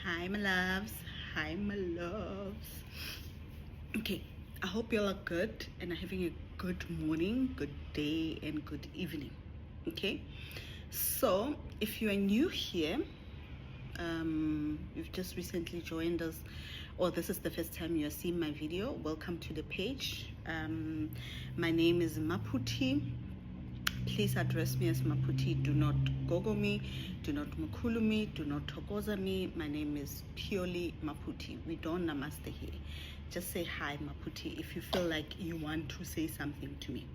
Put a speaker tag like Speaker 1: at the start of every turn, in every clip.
Speaker 1: Hi my loves, hi my loves. Okay, I hope you all are good and are having a good morning, good day, and good evening. Okay, so if you are new here, you've just recently joined us, or this is the first time you're seeing my video, welcome to the page. My name is Maputi. Please address me as Maputi. Do not gogo me, do not mukulu me, do not tokoza me. My name is purely Maputi. We don't namaste here. Just say hi, Maputi, if you feel like you want to say something to me.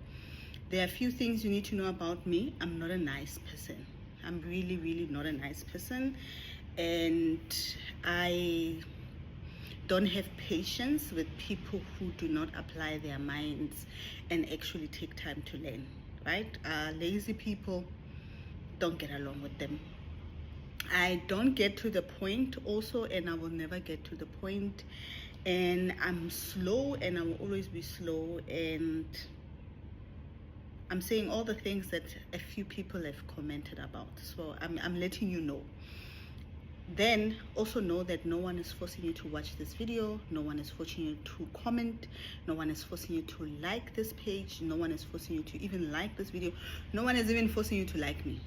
Speaker 1: There are a few things you need to know about me. I'm not a nice person. I'm really not a nice person. And I don't have patience with people who do not apply their minds and actually take time to learn. Right? Lazy people, don't get along with them. I don't get to the point also, and I will never get to the point. And I'm slow, and I will always be slow. And I'm saying all the things that a few people have commented about. So I'm letting you know. Then also know that no one is forcing you to watch this video, no one is forcing you to comment, no one is forcing you to like this page, no one is forcing you to even like this video, no one is even forcing you to like me,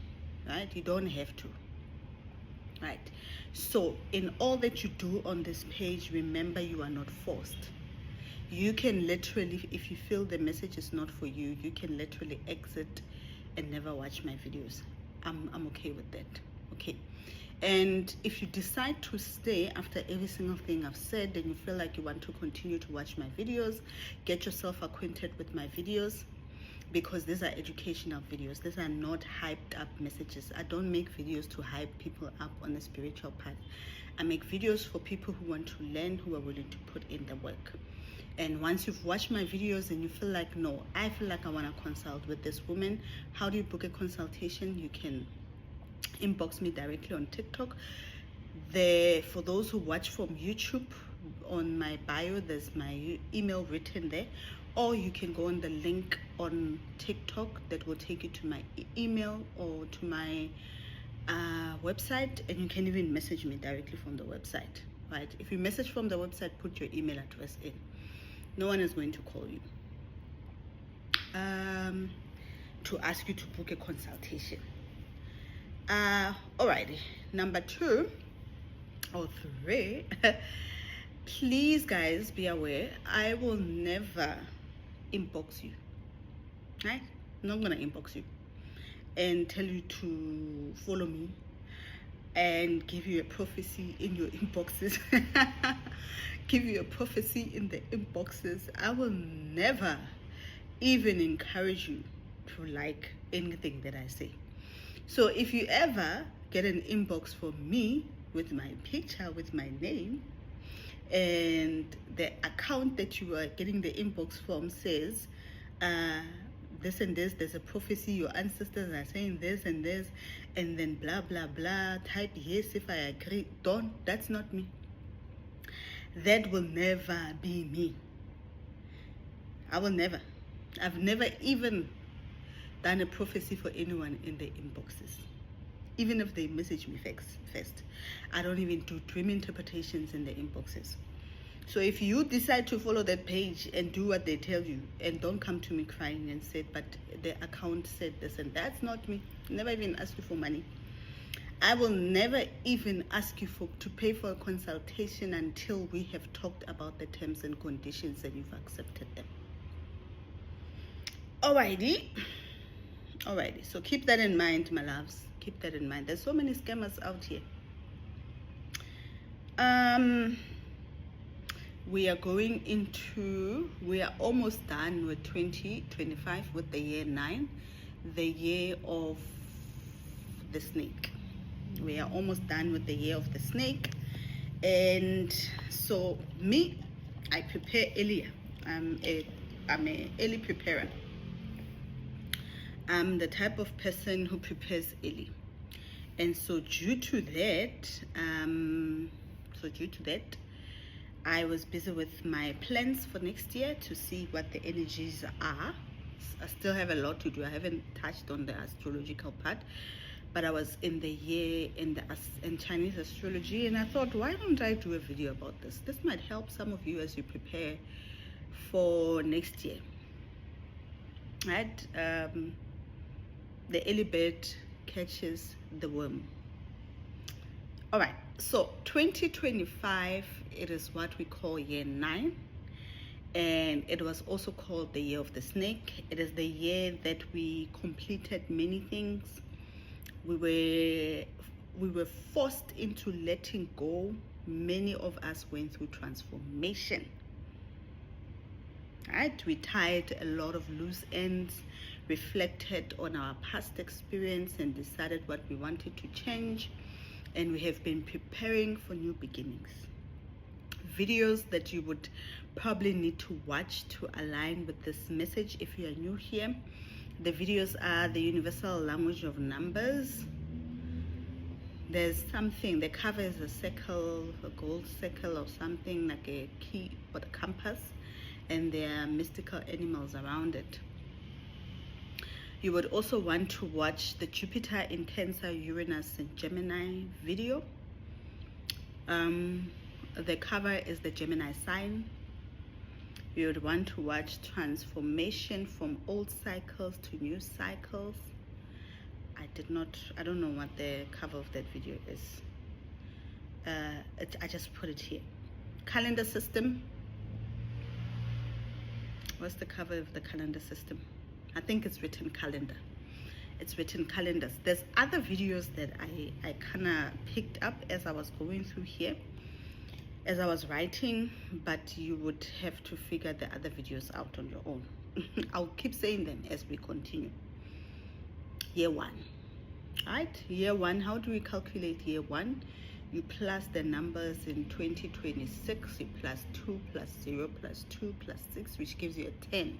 Speaker 1: right? You don't have to, right? So in all that you do on this page, remember you are not forced. You can literally, if you feel the message is not for you, you can literally exit and never watch my videos. I'm okay with that, okay? And if you decide to stay after every single thing I've said and you feel like you want to continue to watch my videos, get yourself acquainted with my videos, because these are educational videos. These are not hyped up messages. I don't make videos to hype people up on the spiritual path. I make videos for people who want to learn, who are willing to put in the work. And once you've watched my videos and you feel like, no, I feel like I want to consult with this woman, how do you book a consultation? You can inbox me directly on TikTok. For those who watch from YouTube, on my bio there's my email written there, or you can go on the link on TikTok that will take you to my email or to my website, and you can even message me directly from the website, right? If you message from the website, put your email address in. No one is going to call you to ask you to book a consultation. Alrighty, number 2 or 3, please guys be aware, I will never inbox you, right? I'm not gonna inbox you and tell you to follow me and give you a prophecy in your inboxes. Give you a prophecy in the inboxes. I will never even encourage you to like anything that I say. So if you ever get an inbox from me with my picture, with my name, and the account that you are getting the inbox from says this and this, there's a prophecy, your ancestors are saying this and this, and then blah blah blah, type yes if I agree, that's not me. That will never be me. I've never even done a prophecy for anyone in the inboxes, even if they message me first. I don't even do dream interpretations in the inboxes. So if you decide to follow that page and do what they tell you, and don't come to me crying and say, but the account said this, and that's not me. Never even ask you for money. I will never even ask you to pay for a consultation until we have talked about the terms and conditions and you've accepted them. Alrighty, so keep that in mind, my loves. Keep that in mind. There's so many scammers out here. We are almost done with 2025, with the year 9, the year of the snake. We are almost done with the year of the snake. And so me, I prepare earlier. I'm a early preparer. I'm the type of person who prepares early. And so due to that, I was busy with my plans for next year to see what the energies are. I still have a lot to do. I haven't touched on the astrological part, but I was in the year in Chinese astrology, and I thought, why don't I do a video about this? This might help some of you as you prepare for next year, right? The early bird catches the worm. All right, so 2025, it is what we call year 9, and it was also called the year of the snake. It is the year that we completed many things. We were forced into letting go. Many of us went through transformation, right? We tied a lot of loose ends, reflected on our past experience, and decided what we wanted to change. And we have been preparing for new beginnings. Videos that you would probably need to watch to align with this message if you are new here. The videos are the universal language of numbers. There's something, the cover is a circle, a gold circle or something like a key or a compass, and there are mystical animals around it. You would also want to watch the Jupiter in Cancer, Uranus in Gemini video. The cover is the Gemini sign. You would want to watch transformation from old cycles to new cycles. I don't know what the cover of that video is. I just put it here. Calendar system. What's the cover of the calendar system? I think it's written calendar. It's written calendars. There's other videos that I kind of picked up as I was going through here, as I was writing, but you would have to figure the other videos out on your own. I'll keep saying them as we continue. Year 1. Right? Year 1. How do we calculate year 1? You plus the numbers in 2026. You plus 2 plus 0 plus 2 plus 6, which gives you a 10.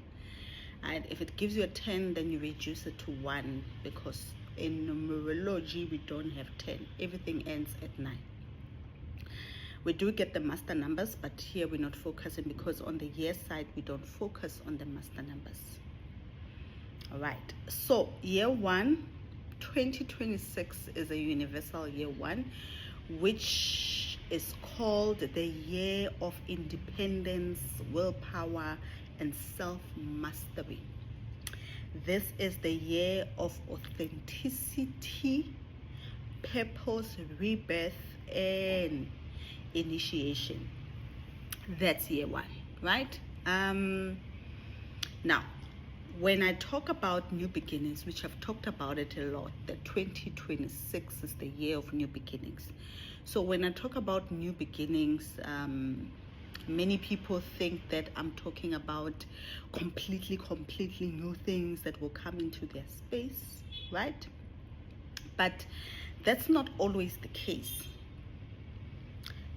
Speaker 1: And if it gives you a 10, then you reduce it to 1, because in numerology we don't have 10. Everything ends at 9. We do get the master numbers, but here we're not focusing, because on the year side we don't focus on the master numbers. All right, so year 1, 2026 is a universal year 1, which is called the year of independence, willpower, and self-mastery. This is the year of authenticity, purpose, rebirth, and initiation. That's year 1, right? Now, when I talk about new beginnings, which I've talked about it a lot, that 2026 is the year of new beginnings. So when I talk about new beginnings, many people think that I'm talking about completely new things that will come into their space, right? But that's not always the case.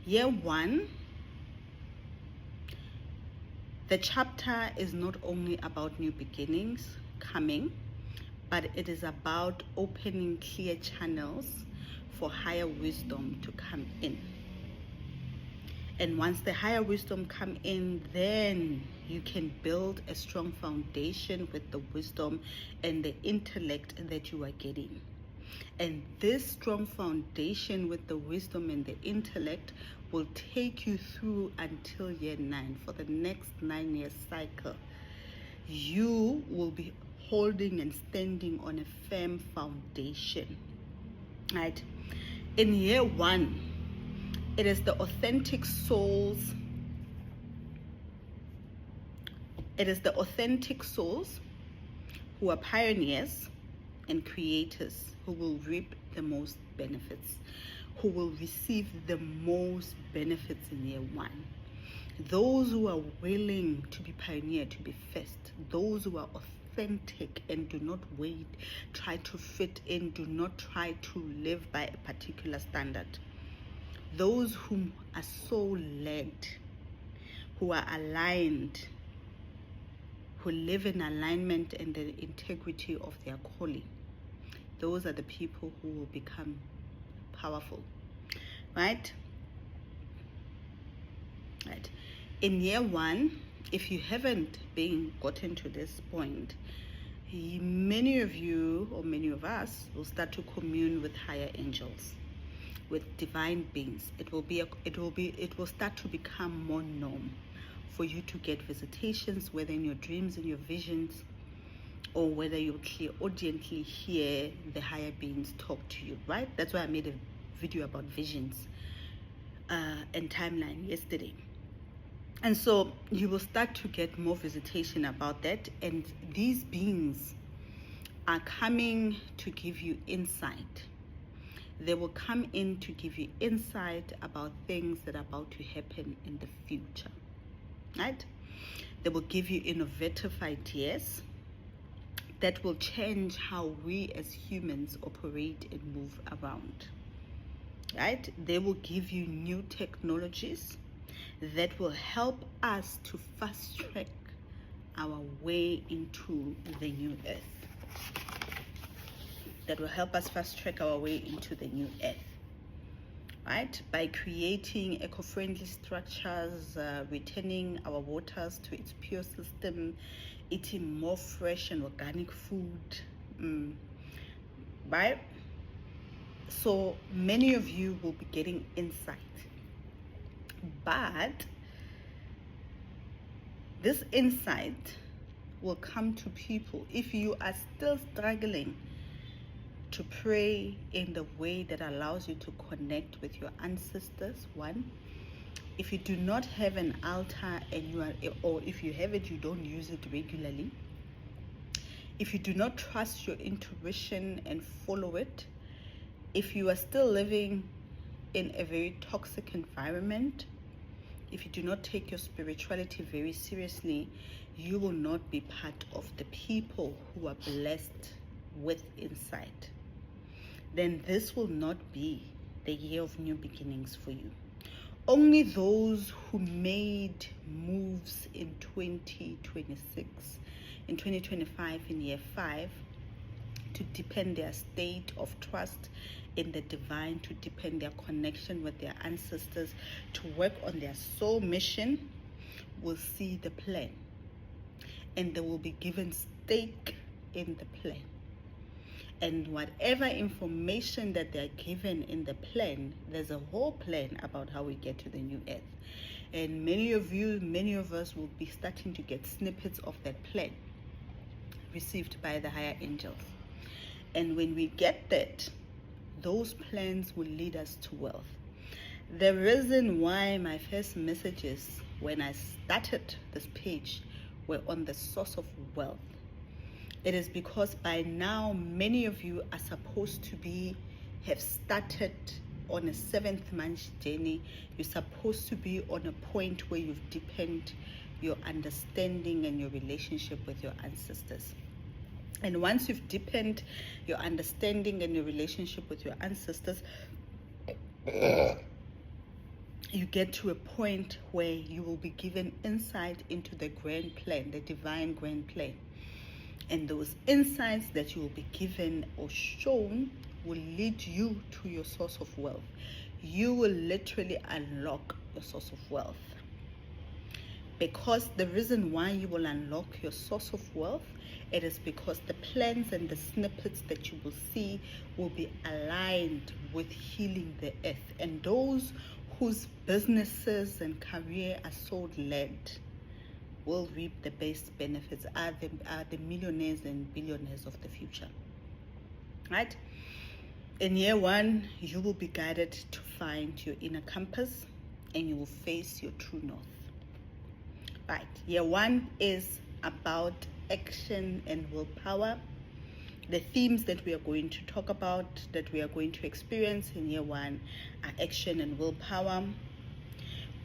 Speaker 1: Year 1, the chapter is not only about new beginnings coming, but it is about opening clear channels for higher wisdom to come in. And once the higher wisdom come in, then you can build a strong foundation with the wisdom and the intellect that you are getting. And this strong foundation with the wisdom and the intellect will take you through until year 9. For the next 9-year cycle, you will be holding and standing on a firm foundation, right? In year 1, it is the authentic souls. It is the authentic souls who are pioneers and creators who will reap the most benefits, who will receive the most benefits in year 1. Those who are willing to be pioneer, to be first, those who are authentic and do not wait, try to fit in, do not try to live by a particular standard. Those whom are so led, who are aligned, who live in alignment and the integrity of their calling. Those are the people who will become powerful, right? Right. In year 1, if you haven't gotten to this point, many of you, or many of us, will start to commune with higher angels, with divine beings. It will start to become more norm for you to get visitations, whether in your dreams and your visions, or whether you clairaudiently hear the higher beings talk to you, right? That's why I made a video about visions and timeline yesterday. And so you will start to get more visitation about that, and these beings are coming to give you insight. They will come in to give you insight about things that are about to happen in the future, right? They will give you innovative ideas that will change how we as humans operate and move around, right? They will give you new technologies that will help us to fast track our way into the new earth. That will help us fast track our way into the new earth, right? By creating eco-friendly structures, returning our waters to its pure system, eating more fresh and organic food, right? So many of you will be getting insight, but this insight will come to people if you are still struggling to pray in the way that allows you to connect with your ancestors. One, if you do not have an altar, or if you have it, you don't use it regularly. If you do not trust your intuition and follow it, if you are still living in a very toxic environment, if you do not take your spirituality very seriously, you will not be part of the people who are blessed with insight. Then this will not be the year of new beginnings for you. Only those who made moves in 2026, in 2025, in year 5, to deepen their state of trust in the divine, to deepen their connection with their ancestors, to work on their soul mission, will see the plan. And they will be given stake in the plan. And whatever information that they're given in the plan, there's a whole plan about how we get to the new earth. And many of you, many of us will be starting to get snippets of that plan received by the higher angels. And when we get that, those plans will lead us to wealth. The reason why my first messages when I started this page were on the source of wealth, it is because by now many of you are supposed to have started on a 7th month journey. You're supposed to be on a point where you've deepened your understanding and your relationship with your ancestors. And once you've deepened your understanding and your relationship with your ancestors, you get to a point where you will be given insight into the grand plan, the divine grand plan. And those insights that you will be given or shown will lead you to your source of wealth. You will literally unlock your source of wealth. Because the reason why you will unlock your source of wealth, it is because the plans and the snippets that you will see will be aligned with healing the earth. And those whose businesses and career are soul-led will reap the best benefits, are the millionaires and billionaires of the future, right? In year 1, you will be guided to find your inner compass, and you will face your true north. Right, year 1 is about action and willpower. The themes that we are going to talk about, that we are going to experience in year 1, are action and willpower.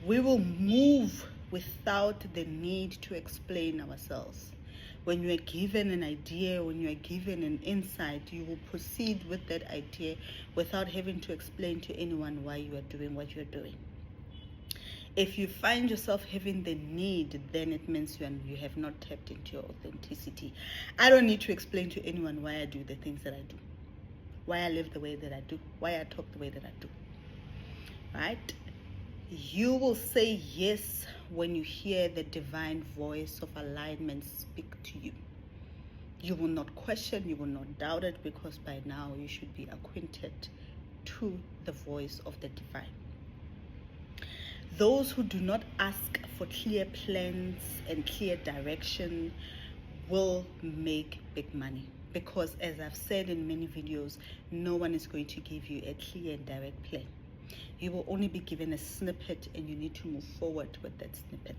Speaker 1: We will move without the need to explain ourselves. When you are given an idea, when you are given an insight, you will proceed with that idea without having to explain to anyone why you are doing what you are doing. If you find yourself having the need, then it means you have not tapped into your authenticity. I don't need to explain to anyone why I do the things that I do, why I live the way that I do, why I talk the way that I do, right? You will say yes when you hear the divine voice of alignment speak to you. You will not question, you will not doubt it, because by now you should be acquainted to the voice of the divine. Those who do not ask for clear plans and clear direction will make big money, because as I've said in many videos, no one is going to give you a clear and direct plan. You will only be given a snippet, and you need to move forward with that snippet.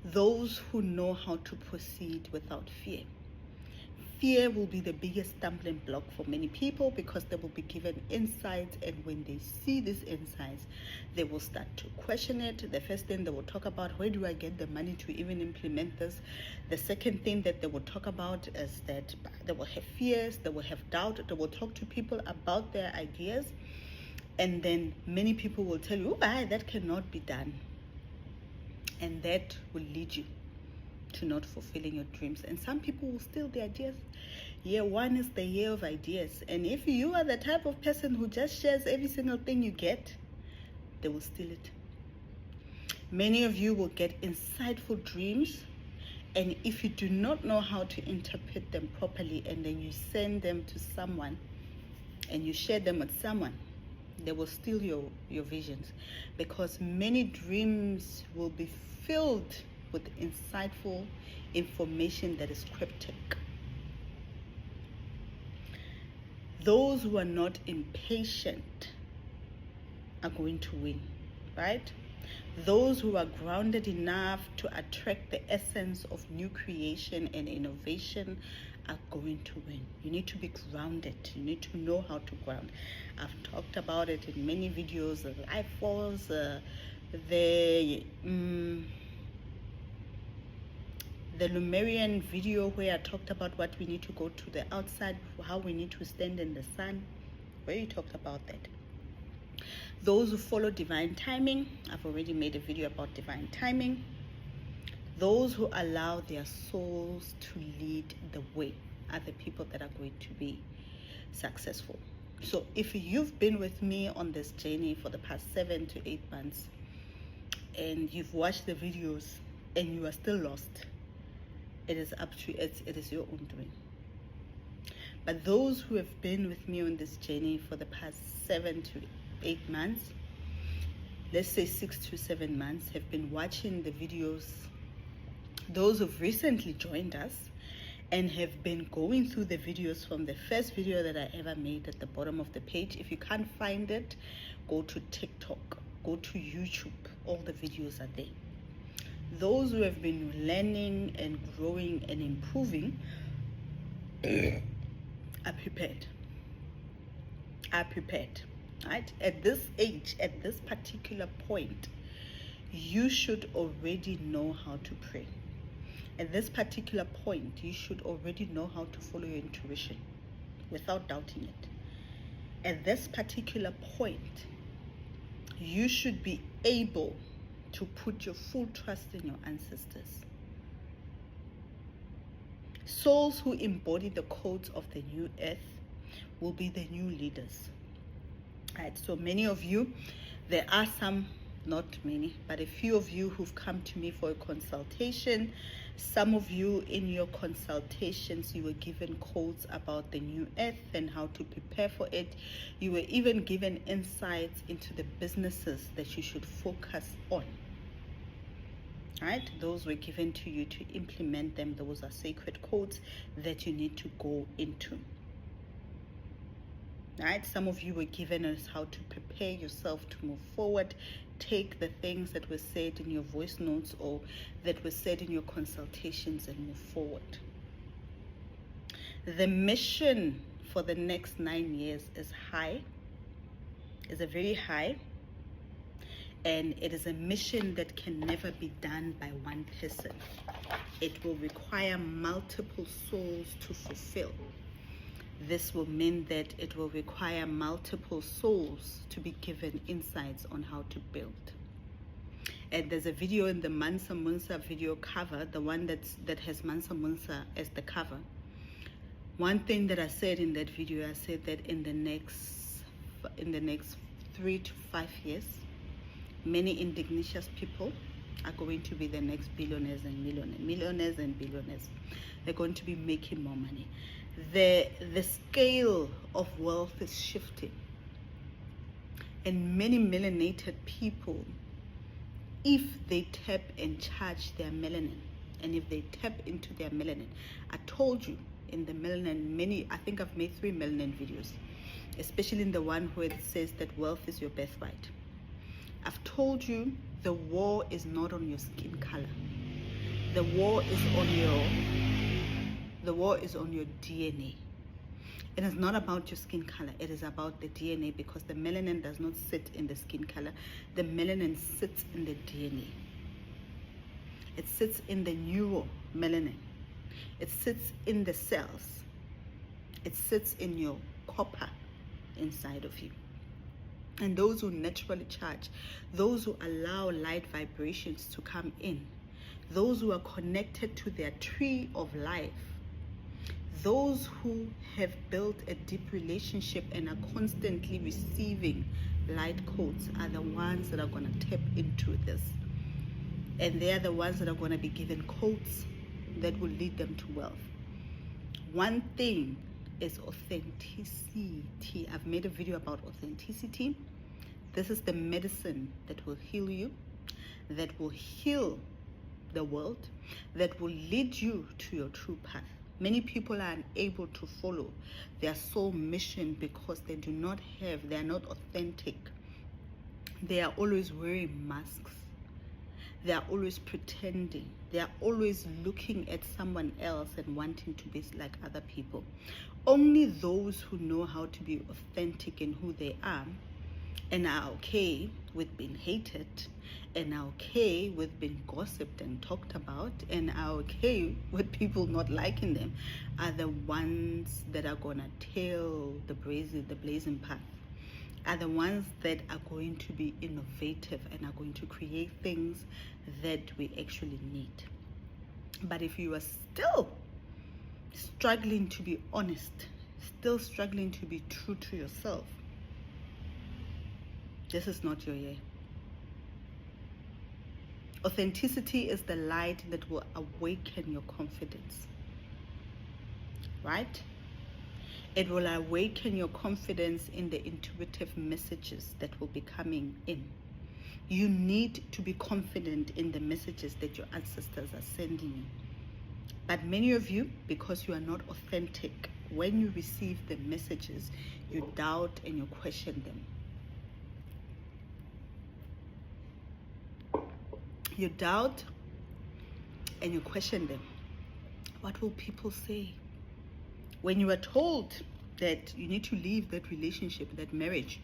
Speaker 1: Those who know how to proceed without fear. Fear will be the biggest stumbling block for many people, because they will be given insights, and when they see these insights, they will start to question it. The first thing they will talk about, where do I get the money to even implement this? The second thing that they will talk about is that they will have fears, they will have doubt, they will talk to people about their ideas, and then many people will tell you, oh, that cannot be done. And that will lead you to not fulfilling your dreams. And some people will steal the ideas. Year one is the year of ideas. And if you are the type of person who just shares every single thing you get, they will steal it. Many of you will get insightful dreams. And if you do not know how to interpret them properly, and then you send them to someone and you share them with someone, they will steal your visions, because many dreams will be filled with insightful information that is cryptic. Those who are not impatient are going to win, right? Those who are grounded enough to attract the essence of new creation and innovation are going to win. You need to be grounded. You need to know how to ground. I've talked about it in many videos, the life force, the Lumerian video where I talked about what we need to go to the outside, how we need to stand in the sun, where you talked about that. Those who follow divine timing, I've already made a video about divine timing. Those who allow their souls to lead the way are the people that are going to be successful. So if you've been with me on this journey for the past 7 to 8 months, and you've watched the videos and you are still lost, it is up to it is your own doing. But those who have been with me on this journey for the past 7 to 8 months, let's say 6 to 7 months, have been watching the videos. Those who've recently joined us and have been going through the videos from the first video that I ever made at the bottom of the page. If you can't find it, go to TikTok, go to YouTube, all the videos are there. Those who have been learning and growing and improving are prepared. Right? At this age, at this particular point, you should already know how to pray. At this particular point, you should already know how to follow your intuition without doubting it. At this particular point, you should be able to put your full trust in your ancestors. Souls who embody the codes of the new earth will be the new leaders. Right, so many of you, there are some, not many, but a few of you who've come to me for a consultation. Some of you in your consultations, you were given codes about the new earth and how to prepare for it. You were even given insights into the businesses that you should focus on. Right? Those were given to you to implement them. Those are sacred codes that you need to go into. Right? Some of you were given us how to prepare yourself to move forward. Take the things that were said in your voice notes or that were said in your consultations and move forward. The mission for the next 9 years is a very high, and it is a mission that can never be done by one person. It will require multiple souls to fulfill. This will mean that it will require multiple souls to be given insights on how to build. And there's a video in the Mansa Musa video cover, the one that has Mansa Musa as the cover. One thing that I said in that video, I said that in the next 3 to 5 years, many indigenous people are going to be the next billionaires and millionaires and billionaires. They're going to be making more money. The scale of wealth is shifting. And many melanated people, if they tap and charge their melanin, and if they tap into their melanin, I told you in the melanin, I think I've made 3 melanin videos, especially in the one where it says that wealth is your birthright. I've told you the war is not on your skin color. The war is on your DNA. It is not about your skin color. It is about the DNA, because the melanin does not sit in the skin color. The melanin sits in the DNA. It sits in the neuromelanin. It sits in the cells. It sits in your copper inside of you. And those who naturally charge, those who allow light vibrations to come in, those who are connected to their tree of life, those who have built a deep relationship and are constantly receiving light codes are the ones that are going to tap into this. And they are the ones that are going to be given codes that will lead them to wealth. One thing is authenticity. I've made a video about authenticity. This is the medicine that will heal you, that will heal the world, that will lead you to your true path. Many people are unable to follow their soul mission because they are not authentic. They are always wearing masks. They are always pretending. They are always looking at someone else and wanting to be like other people. Only those who know how to be authentic in who they are and are okay with being hated, and are okay with being gossiped and talked about, and are okay with people not liking them, are the ones that are gonna tell the blazing path, are the ones that are going to be innovative and are going to create things that we actually need. But if you are still struggling to be honest, still struggling to be true to yourself, this is not your year. Authenticity is the light that will awaken your confidence, right? It will awaken your confidence in the intuitive messages that will be coming in. You need to be confident in the messages that your ancestors are sending you. But many of you, because you are not authentic, when you receive the messages, you doubt and you question them. You doubt and you question them. What will people say? When you are told that you need to leave that relationship, that marriage,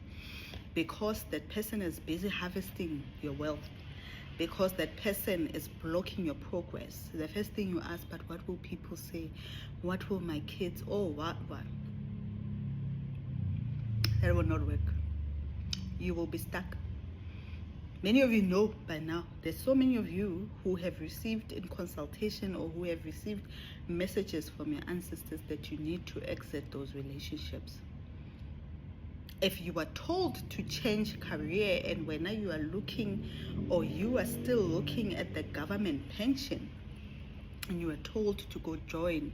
Speaker 1: because that person is busy harvesting your wealth, because that person is blocking your progress, the first thing you ask, but what will people say? What will my kids? Oh, what? That will not work. You will be stuck. Many of you know by now, there's so many of you who have received in consultation or who have received messages from your ancestors that you need to exit those relationships. If you are told to change career and when you are looking, or you are still looking at the government pension, and you are told to go join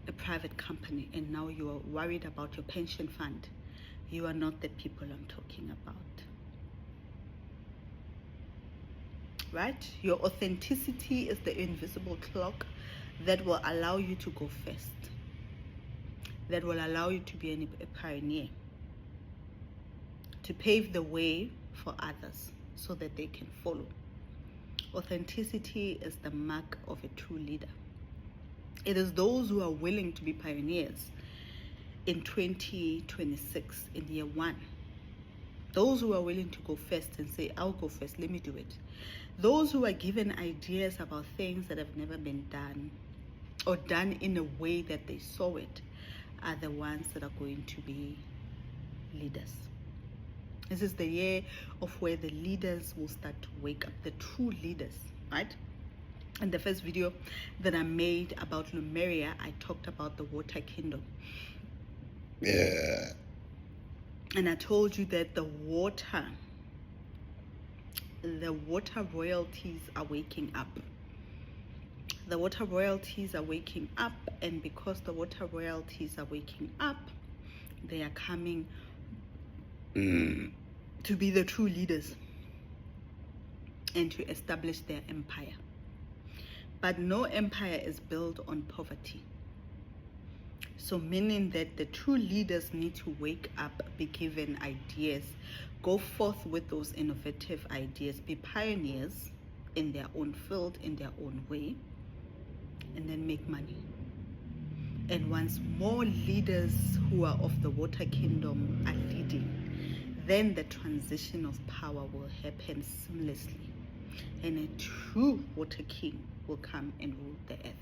Speaker 1: a private company, and now you are worried about your pension fund, you are not the people I'm talking about. Right? Your authenticity is the invisible clock that will allow you to go first, that will allow you to be a pioneer, to pave the way for others so that they can follow. Authenticity is the mark of a true leader. It is those who are willing to be pioneers in 2026, in year 1. Those who are willing to go first and say, I'll go first, let me do it. Those who are given ideas about things that have never been done, or done in a way that they saw it, are the ones that are going to be leaders. This is the year of where the leaders will start to wake up, the true leaders, right? In the first video that I made about Lemuria, I talked about the water kingdom. Yeah. And I told you that the water the water royalties are waking up. The water royalties are waking up, and because the water royalties are waking up, they are coming to be the true leaders and to establish their empire. But no empire is built on poverty. So meaning that the true leaders need to wake up, be given ideas, go forth with those innovative ideas, be pioneers in their own field, in their own way, and then make money. And once more leaders who are of the water kingdom are leading, then the transition of power will happen seamlessly, and a true water king will come and rule the earth.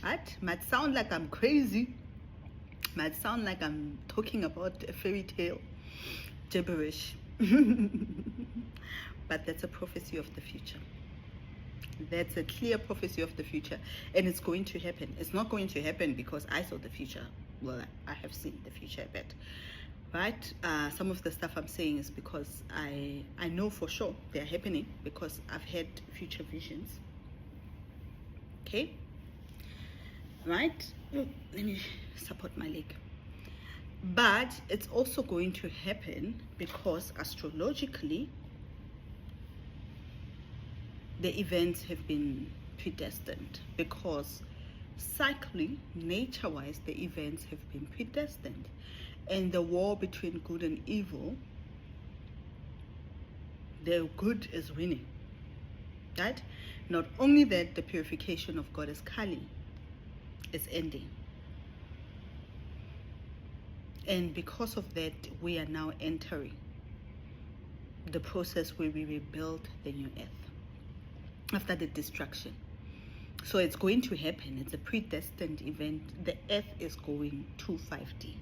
Speaker 1: Right? Might sound like I'm crazy, might sound like I'm talking about a fairy tale, gibberish, but that's a prophecy of the future. That's a clear prophecy of the future, and it's going to happen. It's not going to happen because I saw the future. Well, I have seen the future a bit, right? Some of the stuff I'm saying is because I know for sure they're happening because I've had future visions. Okay, right? Oh, let me support my leg. But it's also going to happen because astrologically the events have been predestined, because cyclically, nature-wise, the events have been predestined. And the war between good and evil, the good is winning, right? Not only that, the purification of Goddess Kali is ending. And because of that, we are now entering the process where we rebuild the new earth after the destruction. So it's going to happen. It's a predestined event. The earth is going to 5D,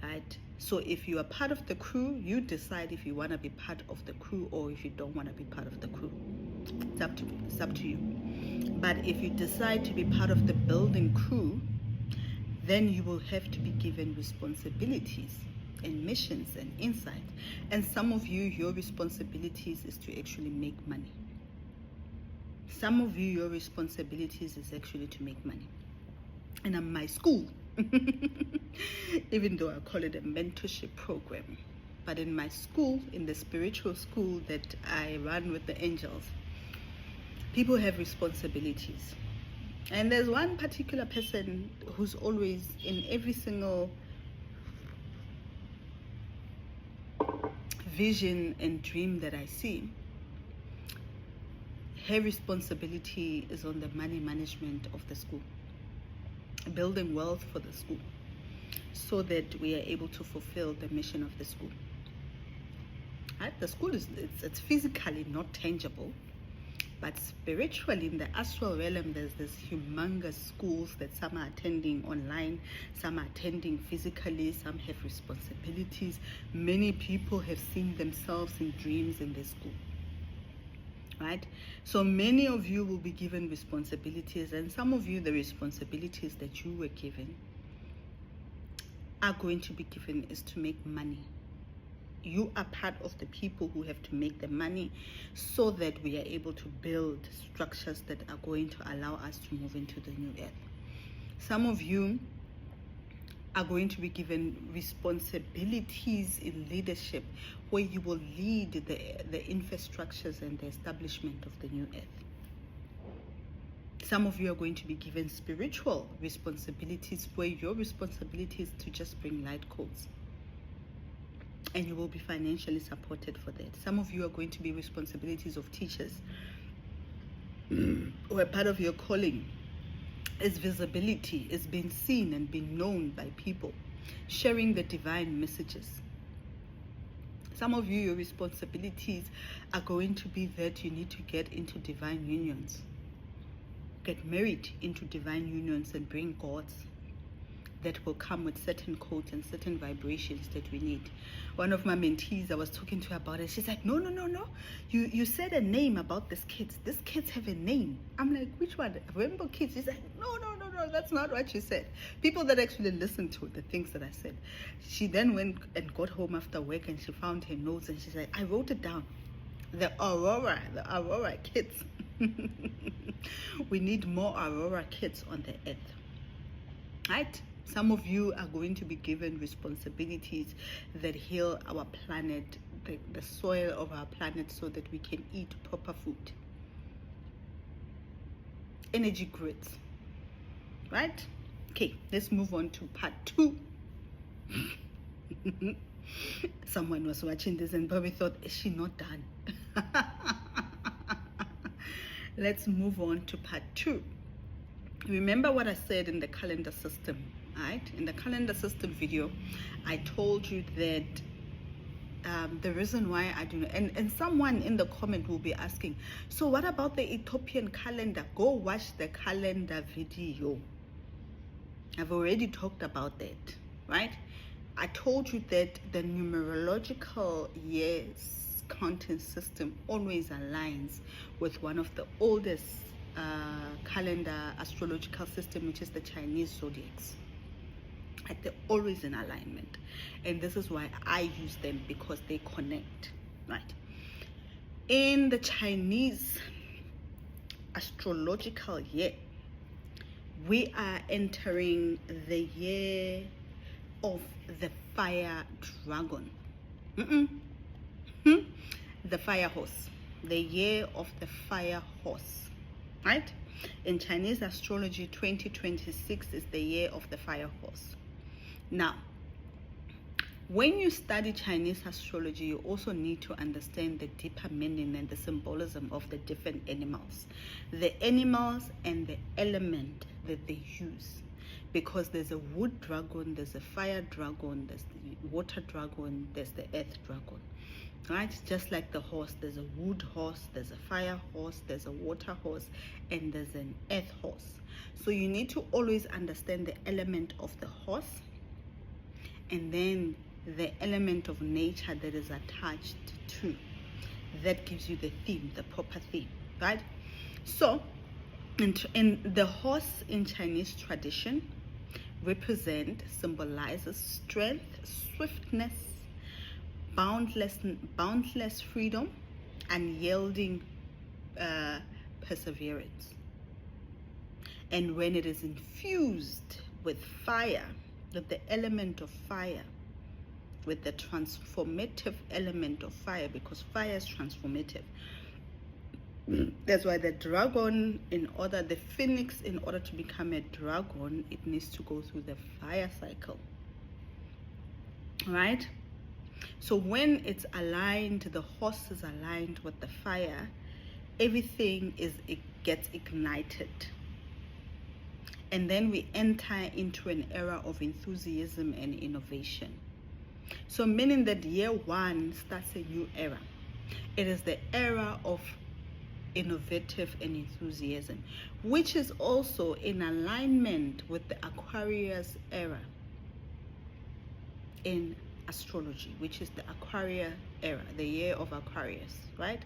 Speaker 1: right? So if you are part of the crew, you decide if you want to be part of the crew or if you don't want to be part of the crew. It's up to you. But if you decide to be part of the building crew, then you will have to be given responsibilities and missions and insight. And some of you, your responsibilities is to actually make money. Some of you, your responsibilities is actually to make money. And in my school, even though I call it a mentorship program, but in my school, in the spiritual school that I run with the angels, people have responsibilities. And there's one particular person who's always in every single vision and dream that I see. Her responsibility is on the money management of the school, building wealth for the school, so that we are able to fulfill the mission of the school. Right? The school it's physically not tangible, but spiritually in the astral realm, there's this humongous schools that some are attending online, some are attending physically, some have responsibilities. Many people have seen themselves in dreams in the school. Right? So many of you will be given responsibilities, and some of you, the responsibilities that you were given are going to be given is to make money. You are part of the people who have to make the money so that we are able to build structures that are going to allow us to move into the new earth. Some of you are going to be given responsibilities in leadership where you will lead the infrastructures and the establishment of the new earth. Some of you are going to be given spiritual responsibilities where your responsibility is to just bring light codes, and you will be financially supported for that. Some of you are going to be responsibilities of teachers, where part of your calling is visibility, is being seen and being known by people, sharing the divine messages. Some of you, your responsibilities are going to be that you need to get into divine unions, get married into divine unions and bring gods that will come with certain codes and certain vibrations that we need. One of my mentees, I was talking to her about it. She's like, no. You said a name about these kids. These kids have a name. I'm like, which one? Rainbow kids? She's like, no. no, that's not what she said. People that actually listened to the things that I said. She then went and got home after work and she found her notes and she said, I wrote it down. The Aurora kids. We need more Aurora kids on the earth. Right? Some of you are going to be given responsibilities that heal our planet, the soil of our planet, so that we can eat proper food. Energy grids. Right? Okay, let's move on to part 2. Someone was watching this and probably thought, is she not done? Let's move on to part 2. Remember what I said in the calendar system, right? In the calendar system video, I told you that the reason why I do not, and someone in the comment will be asking, so what about the Ethiopian calendar? Go watch the calendar video. I've already talked about that, right? I told you that the numerological years counting system always aligns with one of the oldest calendar astrological system, which is the Chinese zodiacs. Like, they're always in alignment, and this is why I use them, because they connect, right? In the Chinese astrological year, we are entering the year of the fire dragon. The fire horse. The year of the fire horse, right? In Chinese astrology, 2026 is the year of the fire horse. Now, when you study Chinese astrology, you also need to understand the deeper meaning and the symbolism of the different animals. The animals and the element that they use. Because there's a wood dragon, there's a fire dragon, there's the water dragon, there's the earth dragon. Right? Just like the horse, there's a wood horse, there's a fire horse, there's a water horse, and there's an earth horse. So you need to always understand the element of the horse, and then the element of nature that is attached to. That gives you the theme, the proper theme, right? So, in the horse in Chinese tradition symbolizes strength, swiftness, boundless freedom, unyielding perseverance. And when it is infused with fire, with the element of fire, with the transformative element of fire, because fire is transformative. That's why the dragon, the phoenix, in order to become a dragon, it needs to go through the fire cycle, right? So when it's aligned, the horse is aligned with the fire, everything gets ignited. And then we enter into an era of enthusiasm and innovation. So meaning that year 1 starts a new era. It is the era of innovative and enthusiasm, which is also in alignment with the Aquarius era in astrology, which is the Aquarius era, the year of Aquarius, right?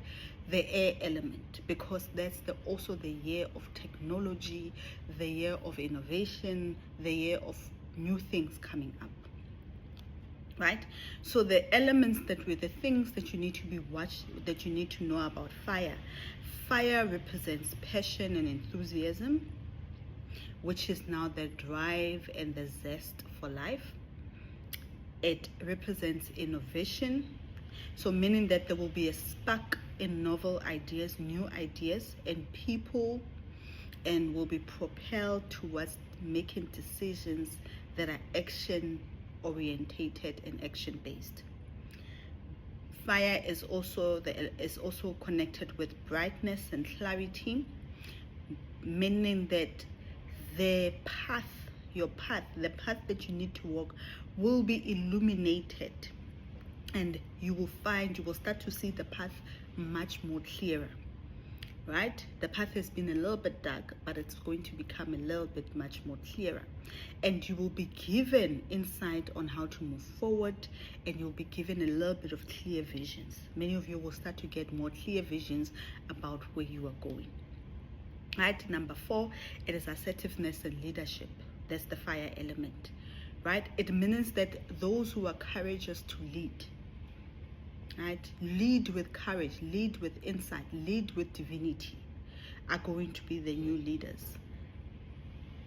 Speaker 1: The air element, because that's also the year of technology, the year of innovation, the year of new things coming up, right? So the elements the things that you need to be watched, that you need to know about fire. Fire represents passion and enthusiasm, which is now the drive and the zest for life. It represents innovation, so meaning that there will be a spark in novel ideas, new ideas, and people, and will be propelled towards making decisions that are action orientated and action based. Fire is also connected with brightness and clarity, meaning that the path that you need to walk will be illuminated, and you will start to see the path much more clearer, right? The path has been a little bit dark, but it's going to become a little bit much more clearer, and you will be given insight on how to move forward, and you'll be given a little bit of clear visions. Many of you will start to get more clear visions about where you are going, right? Number 4, it is assertiveness and leadership. That's the fire element, right? It means that those who are courageous to lead, right, lead with courage, lead with insight, lead with divinity, are going to be the new leaders.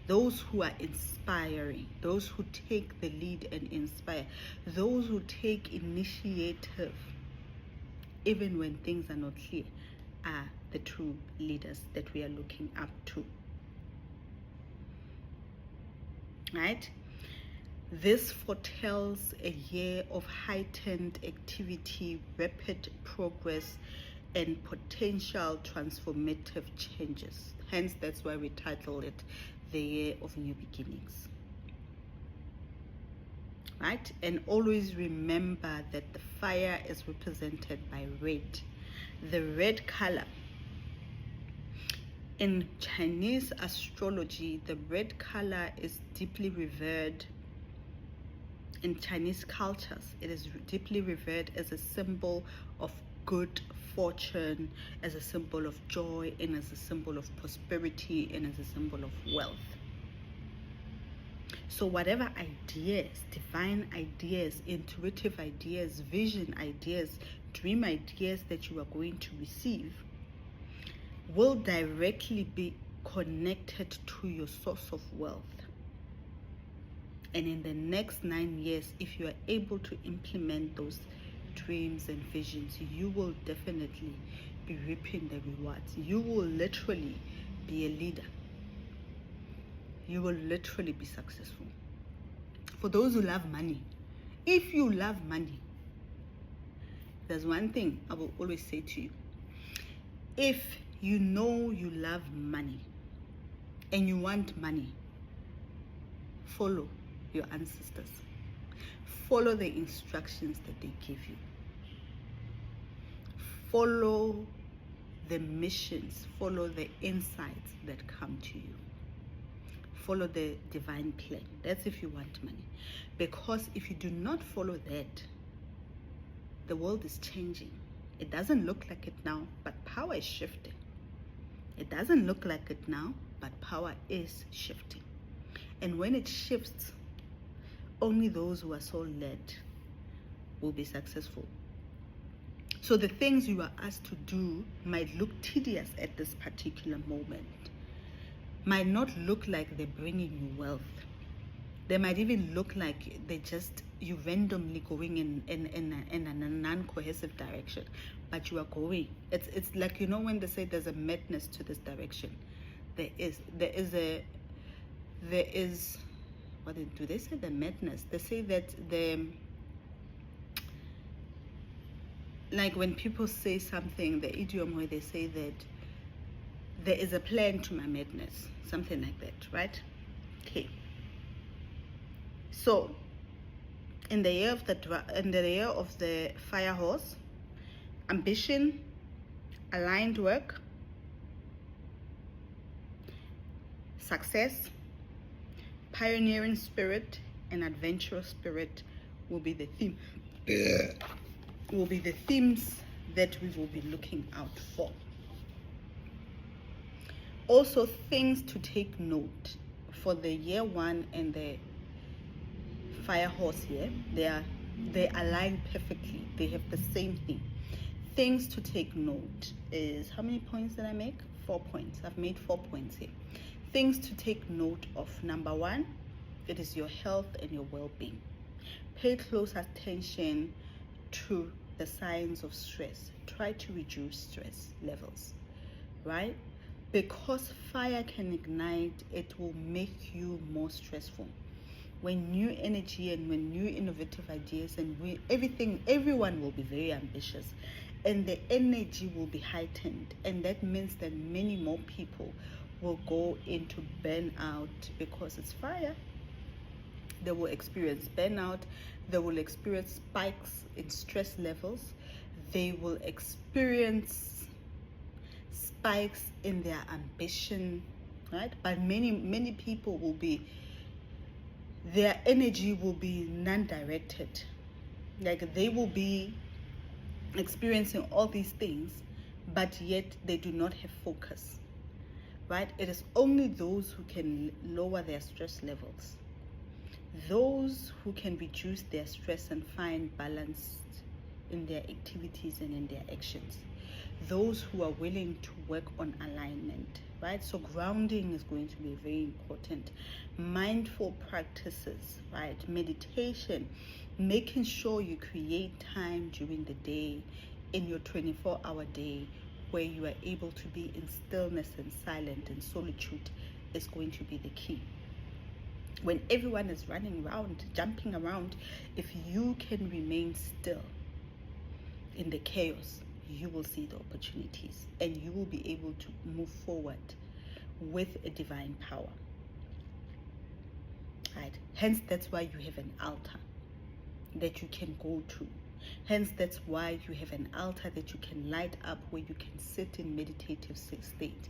Speaker 1: Those who are inspiring, those who take the lead and inspire, those who take initiative even when things are not clear, are the true leaders that we are looking up to, right? This foretells a year of heightened activity, rapid progress, and potential transformative changes. Hence, that's why we title it the year of new beginnings, right? And always remember that the fire is represented by red. The red color, in Chinese astrology, the red color is deeply revered. In Chinese cultures, it is deeply revered as a symbol of good fortune, as a symbol of joy, and as a symbol of prosperity, and as a symbol of wealth. So whatever ideas, divine ideas, intuitive ideas, vision ideas, dream ideas that you are going to receive will directly be connected to your source of wealth. And in the next 9 years, if you are able to implement those dreams and visions, you will definitely be reaping the rewards. You will literally be a leader. You will literally be successful. For those who love money, if you love money, there's one thing I will always say to you. If you know you love money and you want money, follow your ancestors. Follow the instructions that they give you. Follow the missions. Follow the insights that come to you. Follow the divine plan. That's if you want money. Because if you do not follow that, the world is changing. It doesn't look like it now, but power is shifting. It doesn't look like it now, but power is shifting. And when it shifts, only those who are so led will be successful. So the things you are asked to do might look tedious at this particular moment, might not look like they're bringing you wealth. They might even look like you randomly going in a non-cohesive direction, but you are going. It's like, you know, when they say there's a madness to this direction, there is what do they say? The madness. They say that like when people say something, the idiom where they say that there is a plan to my madness, something like that, right? Okay. So, in the year of the fire horse, ambition, aligned work, success, pioneering spirit, and adventurous spirit will be the theme. Will be the themes that we will be looking out for. Also, things to take note for the year 1 and the fire horse here. They align perfectly. They have the same thing. Things to take note is, how many points did I make? 4 points. I've made 4 points here. Things to take note of. Number 1, it is your health and your well-being. Pay close attention to the signs of stress. Try to reduce stress levels, right? Because fire can ignite, it will make you more stressful. When new energy and when new innovative ideas and everyone will be very ambitious, and the energy will be heightened, and that means that many more people will go into burnout because it's fire. They will experience burnout. They will experience spikes in stress levels. They will experience spikes in their ambition, right? But many people will be, their energy will be non-directed. Like they will be experiencing all these things, but yet they do not have focus. right? It is only those who can lower their stress levels, those who can reduce their stress and find balance in their activities and in their actions, those who are willing to work on alignment, right? So grounding is going to be very important. Mindful practices, right? Meditation, making sure you create time during the day, in your 24-hour day, where you are able to be in stillness and silence and solitude, is going to be the key. When everyone is running around, jumping around, if you can remain still in the chaos, you will see the opportunities and you will be able to move forward with a divine power, right? Hence, that's why you have an altar that you can go to. Hence, that's why you have an altar that you can light up, where you can sit in meditative state.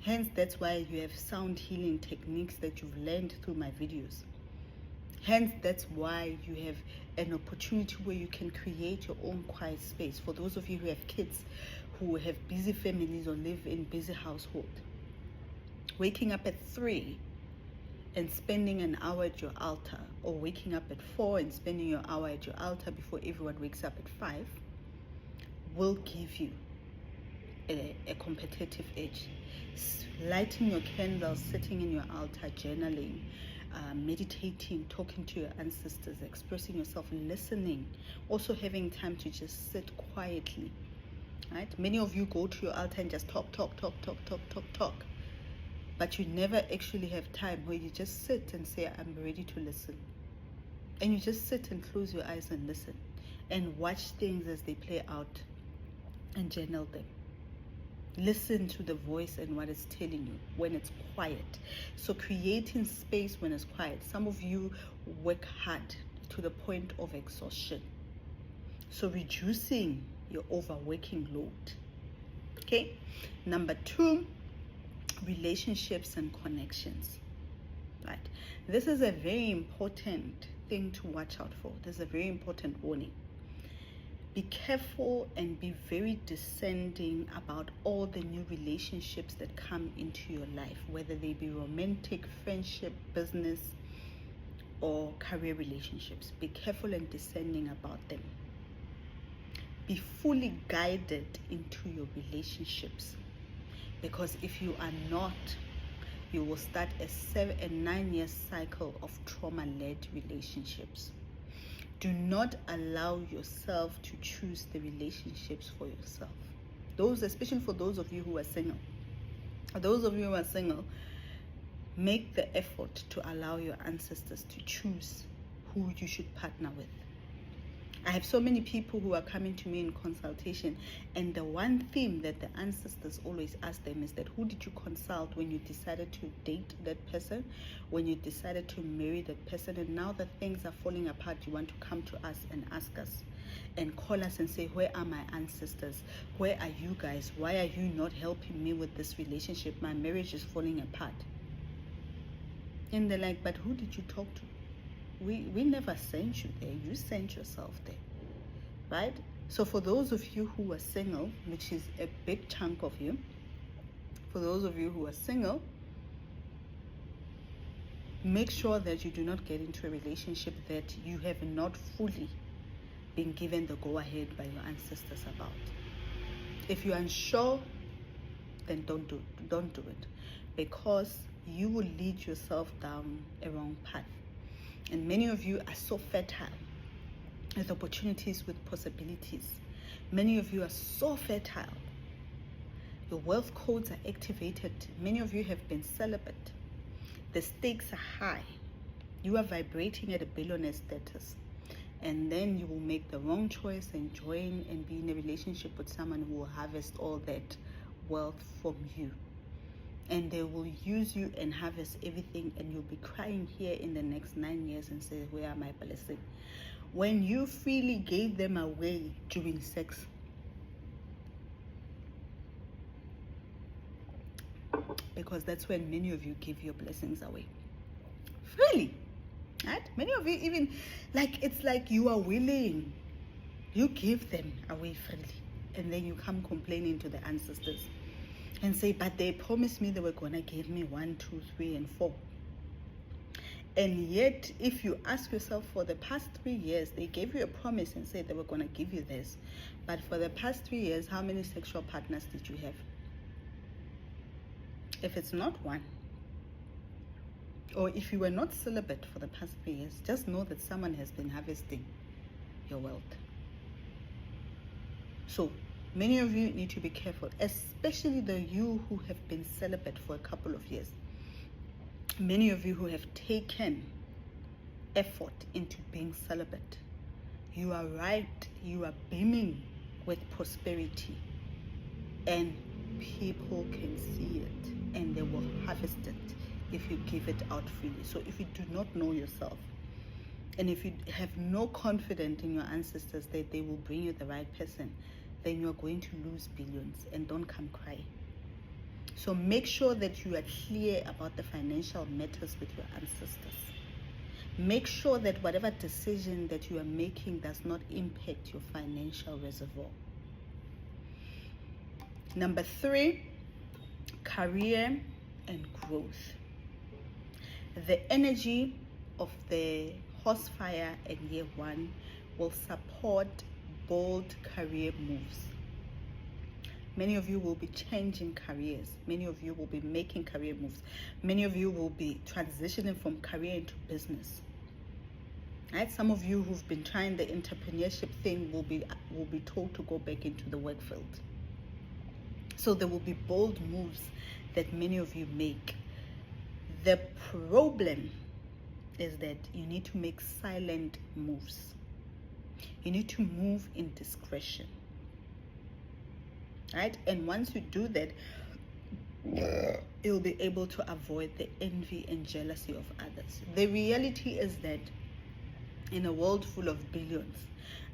Speaker 1: Hence, that's why you have sound healing techniques that you've learned through my videos. Hence, that's why you have an opportunity where you can create your own quiet space. For those of you who have kids, who have busy families or live in busy household, waking up at 3 and spending an hour at your altar, or waking up at 4 and spending your hour at your altar before everyone wakes up at 5, will give you a competitive edge. Lighting your candles, sitting in your altar, journaling, meditating, talking to your ancestors, expressing yourself, listening, also having time to just sit quietly, right? Many of you go to your altar and just talk, but you never actually have time where you just sit and say, I'm ready to listen. And you just sit and close your eyes and listen and watch things as they play out and journal them. Listen to the voice and what it's telling you when it's quiet. So creating space when it's quiet. Some of you work hard to the point of exhaustion. So reducing your overworking load. Okay. Number 2, relationships and connections. Right. This is a very important thing to watch out for. This is a very important warning. Be careful and be very discerning about all the new relationships that come into your life, whether they be romantic, friendship, business, or career relationships. Be careful and discerning about them. Be fully guided into your relationships, because if you are not, you will start a 9-year cycle of trauma-led relationships. Do not allow yourself to choose the relationships for yourself. Those, especially for those of you who are single. Those of you who are single, make the effort to allow your ancestors to choose who you should partner with. I have so many people who are coming to me in consultation, and the one theme that the ancestors always ask them is that, who did you consult when you decided to date that person, when you decided to marry that person, and now that things are falling apart, you want to come to us and ask us and call us and say, where are my ancestors? Where are you guys? Why are you not helping me with this relationship? My marriage is falling apart. And they're like, but who did you talk to? We never sent you there. You sent yourself there, right? So for those of you who are single, which is a big chunk of you, for those of you who are single, make sure that you do not get into a relationship that you have not fully been given the go-ahead by your ancestors about. If you're unsure, then don't do it, because you will lead yourself down a wrong path. And many of you are so fertile with opportunities, with possibilities. Many of you are so fertile. Your wealth codes are activated. Many of you have been celibate. The stakes are high. You are vibrating at a billionaire status. And then you will make the wrong choice and join and be in a relationship with someone who will harvest all that wealth from you. And they will use you and harvest everything, and you'll be crying here in the next 9 years and say, where are my blessings? When you freely gave them away during sex. Because that's when many of you give your blessings away. Freely. Right? Many of you even, it's like you are willing. You give them away freely. And then you come complaining to the ancestors. and say, but they promised me they were going to give me 1, 2, 3, and 4. And yet, if you ask yourself, for the past 3 years, they gave you a promise and said they were going to give you this. But for the past 3 years, how many sexual partners did you have? If it's not one, or if you were not celibate for the past 3 years, just know that someone has been harvesting your wealth. So many of you need to be careful, especially you who have been celibate for a couple of years. Many of you who have taken effort into being celibate. You are right, you are beaming with prosperity, and people can see it and they will harvest it if you give it out freely. So if you do not know yourself, and if you have no confidence in your ancestors that they will bring you the right person, then you are going to lose billions, and don't come cry. So make sure that you are clear about the financial matters with your ancestors. Make sure that whatever decision that you are making does not impact your financial reservoir. Number 3, career and growth. The energy of the horse fire in year 1 will support bold career moves. Many of you will be changing careers. Many of you will be making career moves. Many of you will be transitioning from career into business. Right? Some of you who've been trying the entrepreneurship thing will be told to go back into the work field. So there will be bold moves that many of you make. The problem is that you need to make silent moves. You need to move in discretion. Right? And once you do that, you'll be able to avoid the envy and jealousy of others. The reality is that in a world full of billions,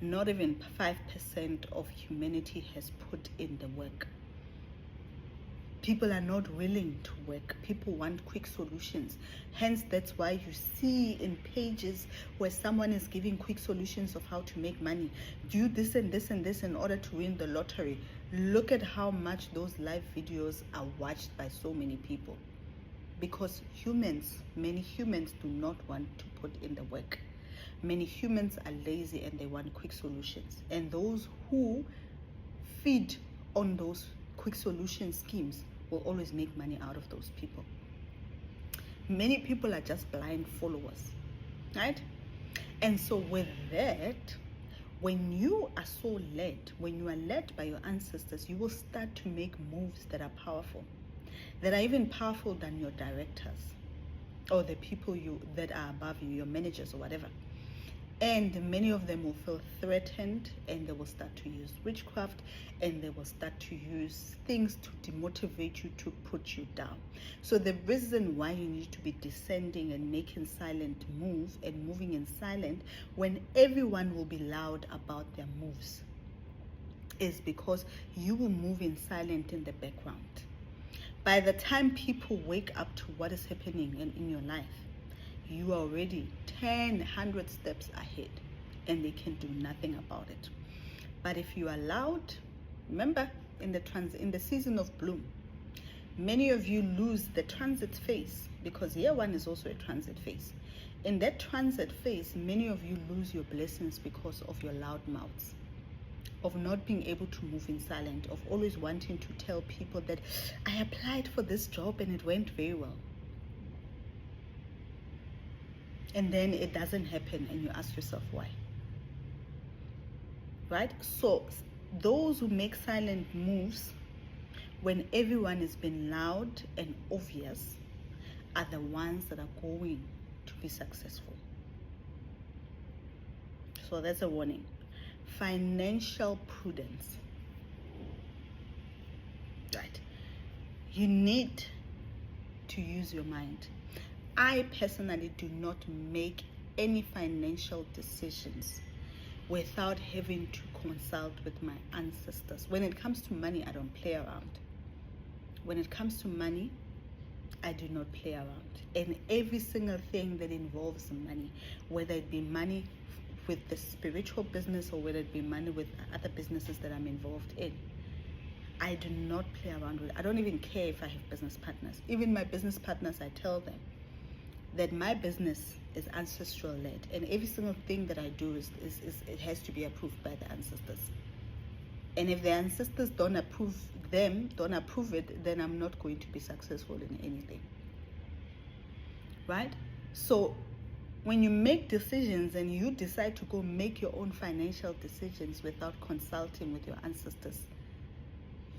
Speaker 1: not even 5% of humanity has put in the work. People are not willing to work. People want quick solutions. Hence, that's why you see in pages where someone is giving quick solutions of how to make money. Do this and this and this in order to win the lottery. Look at how much those live videos are watched by so many people. Because many humans do not want to put in the work. Many humans are lazy and they want quick solutions. And those who feed on those quick solution schemes will always make money out of those people. Many people are just blind followers, right? And so with that, when you are so led, when you are led by your ancestors, you will start to make moves that are powerful, that are even powerful than your directors or the people that are above you, your managers or whatever. And many of them will feel threatened, and they will start to use witchcraft, and they will start to use things to demotivate you, to put you down. So the reason why you need to be descending and making silent moves and moving in silent when everyone will be loud about their moves is because you will move in silent in the background. By the time people wake up to what is happening in your life, you are already 10, 100 steps ahead, and they can do nothing about it. But if you are loud, remember, in the season of bloom, many of you lose the transit phase, because year 1 is also a transit phase. In that transit phase, many of you lose your blessings because of your loud mouths, of not being able to move in silent, of always wanting to tell people that I applied for this job and it went very well. And then it doesn't happen, and you ask yourself why. Right? So those who make silent moves when everyone is being loud and obvious are the ones that are going to be successful. So that's a warning. Financial prudence. Right? You need to use your mind. I personally do not make any financial decisions without having to consult with my ancestors. When it comes to money, I don't play around. When it comes to money, I do not play around. And every single thing that involves money, whether it be money with the spiritual business or whether it be money with other businesses that I'm involved in, I do not play around with it. I don't even care if I have business partners. Even my business partners, I tell them that my business is ancestral led, and every single thing that I do is it has to be approved by the ancestors. And if the ancestors don't approve it, then I'm not going to be successful in anything. Right? So when you make decisions and you decide to go make your own financial decisions without consulting with your ancestors,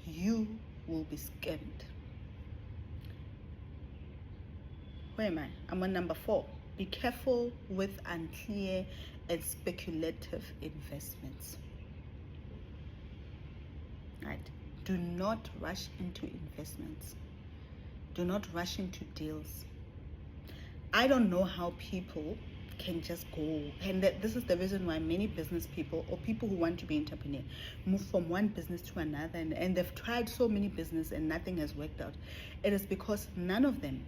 Speaker 1: you will be scammed. Where am I? I'm on number 4. Be careful with unclear and speculative investments. Right? Do not rush into investments. Do not rush into deals. I don't know how people can just go, and this is the reason why many business people or people who want to be entrepreneur move from one business to another, and they've tried so many business and nothing has worked out. It is because none of them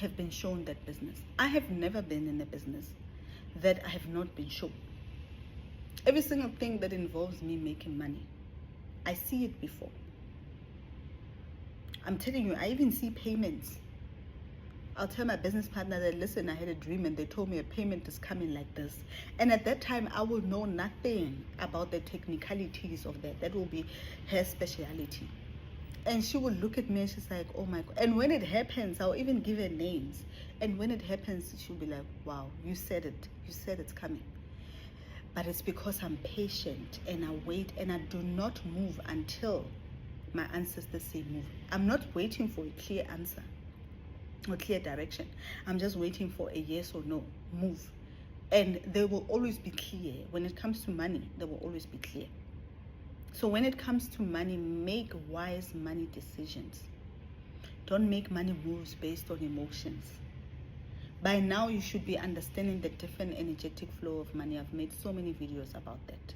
Speaker 1: have been shown that business. I have never been in a business that I have not been shown. Every single thing that involves me making money, I see it before. I'm telling you, I even see payments. I'll tell my business partner that, listen, I had a dream and they told me a payment is coming like this. And at that time, I will know nothing about the technicalities of that. That will be her speciality. And she will look at me and she's like, oh my God. And when it happens, I'll even give her names. And when it happens, she'll be like, wow, you said it. You said it's coming. But it's because I'm patient and I wait and I do not move until my ancestors say move. I'm not waiting for a clear answer or clear direction. I'm just waiting for a yes or no. Move. And they will always be clear. When it comes to money, they will always be clear. So when it comes to money, make wise money decisions. Don't make money moves based on emotions. By now, you should be understanding the different energetic flow of money. I've made so many videos about that.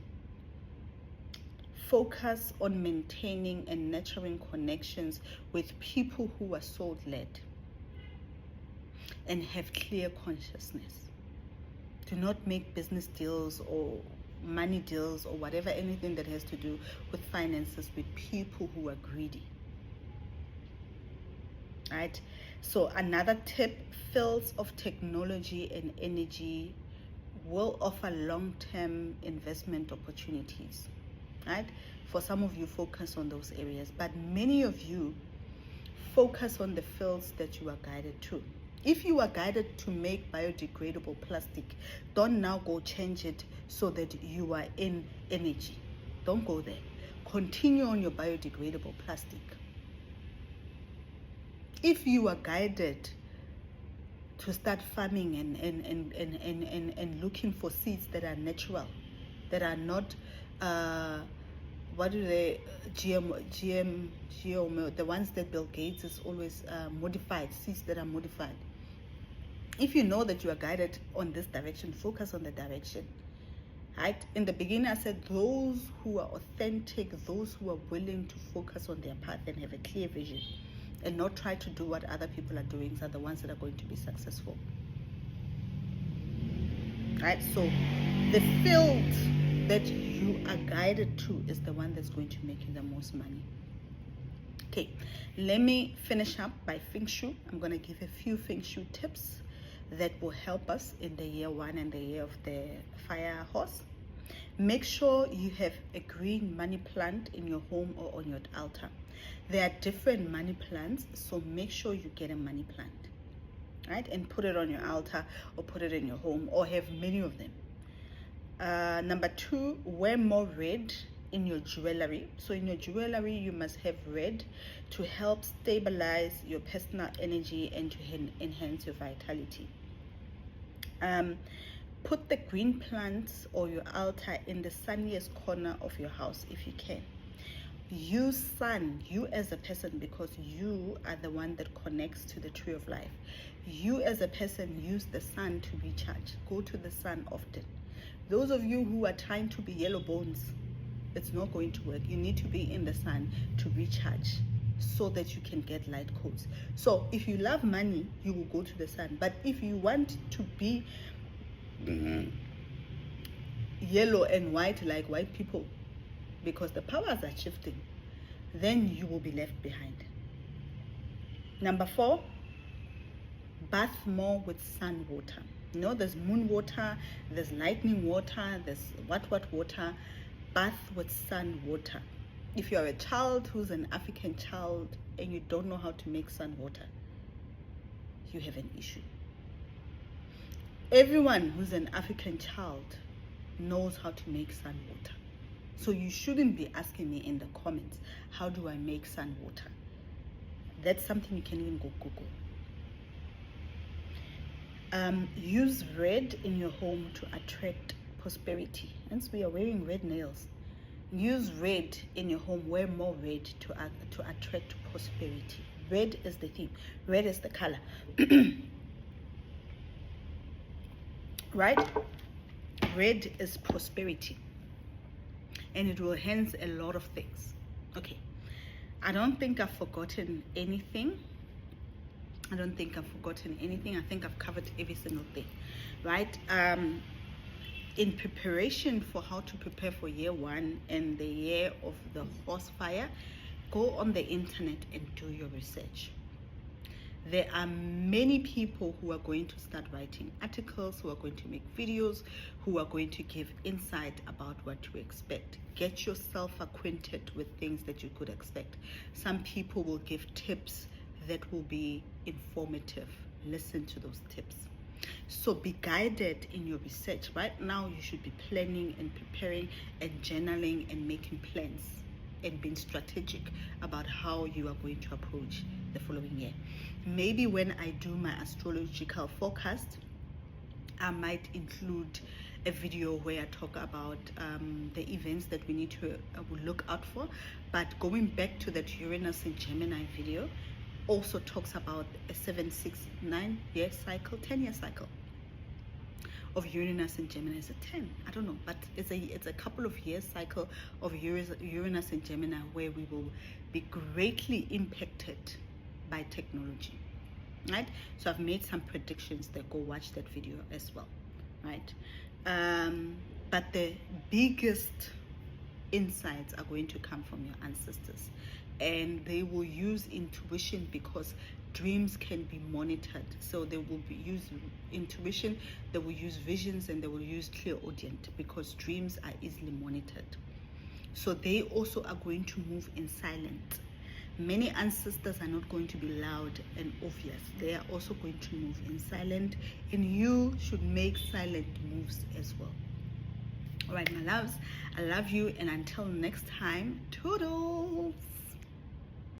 Speaker 1: Focus on maintaining and nurturing connections with people who are soul-led and have clear consciousness. Do not make business deals or money deals or whatever, anything that has to do with finances with people who are greedy. Right? So another tip, fields of technology and energy will offer long-term investment opportunities. Right? For some of you, focus on those areas, but many of you focus on the fields that you are guided to. If you are guided to make biodegradable plastic, don't now go change it so that you are in energy. Don't go there. Continue on your biodegradable plastic. If you are guided to start farming and looking for seeds that are natural, that are not GMO, the ones that Bill Gates is always modified, seeds that are modified. If you know that you are guided on this direction, focus on the direction. Right? In the beginning, I said those who are authentic, those who are willing to focus on their path and have a clear vision and not try to do what other people are doing are the ones that are going to be successful. Right? So the field that you are guided to is the one that's going to make you the most money. Okay, let me finish up by Feng Shui. I'm going to give a few Feng Shui tips that will help us in the year 1 and the year of the fire horse. Make sure you have a green money plant in your home or on your altar. There are different money plants, so make sure you get a money plant, right? And put it on your altar or put it in your home or have many of them. Number 2, wear more red in your jewelry. So in your jewelry, you must have red to help stabilize your personal energy and to enhance your vitality. Put the green plants or your altar in the sunniest corner of your house if you can. Use sun, you as a person, because you are the one that connects to the tree of life. You as a person use the sun to recharge. Go to the sun often. Those of you who are trying to be yellow bones, it's not going to work. You need to be in the sun to recharge so that you can get light codes. So if you love money, you will go to the sun. But if you want to be yellow and white like white people, because the powers are shifting, then you will be left behind. Number 4, bath more with sun water. You know, there's moon water, there's lightning water, there's what water. Bath with sun water. If you're a child who's an African child and you don't know how to make sun water, you have an issue. Everyone who's an African child knows how to make sun water. So you shouldn't be asking me in the comments, how do I make sun water? That's something you can even go Google. Use red in your home to attract prosperity. Hence, we are wearing red nails. Use red in your home. Wear more red to attract prosperity. Red is the theme. Red is the color. Right? Red is prosperity. And it will hence a lot of things. Okay. I don't think I've forgotten anything. I think I've covered every single thing, right? In preparation for how to prepare for year 1 and the year of the horse fire, go on the internet and do your research. There are many people who are going to start writing articles, who are going to make videos, who are going to give insight about what to expect. Get yourself acquainted with things that you could expect. Some people will give tips that will be informative. Listen to those tips. So be guided in your research. Right now, you should be planning and preparing and journaling and making plans and being strategic about how you are going to approach the following year. Maybe when I do my astrological forecast, I might include a video where I talk about the events that we need to look out for. But going back to that Uranus in Gemini video, also talks about a 7, 6, 9 year cycle, 10-year cycle of Uranus in Gemini. Is it 10? I don't know, but it's a couple of years cycle of Uranus in Gemini where we will be greatly impacted by technology, right? So I've made some predictions there. Go watch that video as well, right? But the biggest insights are going to come from your ancestors, and they will use intuition because dreams can be monitored. So they will use intuition, they will use visions, and they will use clairaudient because dreams are easily monitored. So they also are going to move in silence. Many ancestors are not going to be loud and obvious. They are also going to move in silent, and you should make silent moves as well. All right, my loves, I love you, and until next time, toodles.